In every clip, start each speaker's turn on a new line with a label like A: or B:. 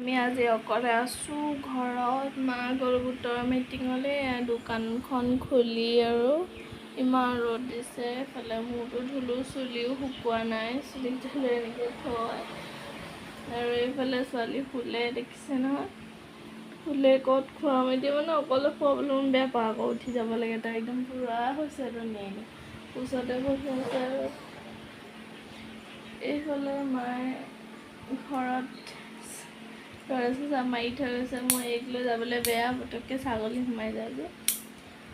A: আমি আজি অকলে আছোঁ ঘৰত। মা গৰু গোটৰ মিটিঙলৈ দোকানখন খুলি আৰু ইমান ৰ'দ দিছে। এইফালে মূৰটো ধুলোঁ, চুলিও শুকোৱা নাই, চুলিকেইডাল এনেকৈ থয় আৰু এইফালে ছোৱালী শুলে, দেখিছে নহয়। শুলে ক'ত খুৱাম এতিয়া, মানে অকলে খুৱাবলৈ মই বেয়া পাওঁ, আকৌ উঠি যাব লাগে। তাই একদম পূৰা হৈছে ধুনীয়াকৈ ওচৰতে বহি আছে আৰু এইফালে মায়ে ঘৰত চোচা মাৰি থৈ গৈছে। মই এইক লৈ যাবলৈ বেয়া, পটককৈ ছাগলী সোমাই যায় যে।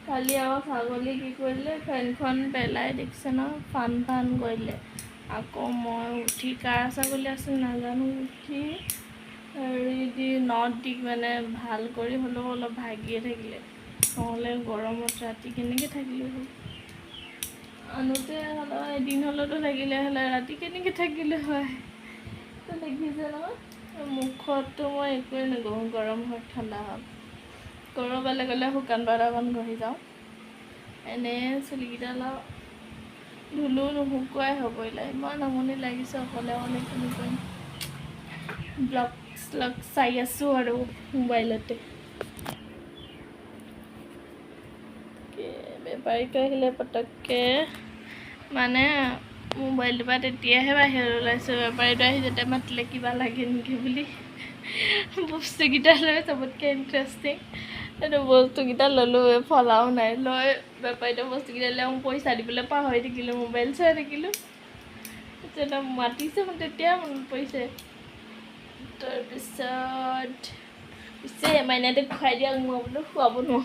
A: কালি আকৌ ছাগলী কি কৰিলে, ফেনখন পেলাই, দেখিছে ন, ফান কৰিলে। আকৌ মই উঠি কাৰ ছাগলী আছিল নাজানো, উঠি হেৰি দি নট দি মানে ভাল কৰি হ'লেও অলপ ভাগিয়ে থাকিলে, নহ'লে গৰমত ৰাতি কেনেকৈ থাকিলে হ'ল। আনোতে হ'লেও এদিন হ'লেওতো থাকিলে হ'লে, ৰাতি কেনেকৈ থাকিলে হয়। তো দেখিছে নহয়, মুখততো মই একোৱে নকৰোঁ, গৰম হওক ঠাণ্ডা হওক। ক'ৰবালৈ গ'লে শুকান পাউদাৰকণ ঘঁহি যাওঁ। এনেই চুলিকেইডাল ধুলোঁ নুশুকুৱাই হৈ পৰিলে। ইমান আমনি লাগিছে অকলে কিনো কৰিম। ব্লগ চাই আছোঁ আৰু মোবাইলতে। বেপাৰীটো আহিলে পটককৈ, মানে মোবাইলটোৰ পৰা তেতিয়াহে বাহিৰত ওলাইছোঁ। বেপাৰীটো আহি যেতিয়া মাতিলে কিবা লাগে নেকি বুলি, বস্তুকেইটা লৈ চবতকৈ ইণ্টাৰেষ্টিং এইটো বস্তুকেইটা ল'লোঁ, ফলাও নাই। লৈ বেপাৰীটো বস্তুকেইটা লৈ মই পইচা দিবলৈ পাহৰি থাকিলোঁ, মোবাইল চাই থাকিলোঁ। তেতিয়া মাতিছে, মোক তেতিয়া মনত পৰিছে। তাৰপিছত পিছে মাইনাটোক খুৱাই দিয়ক, মই বোলো খুৱাব নোৱাৰোঁ।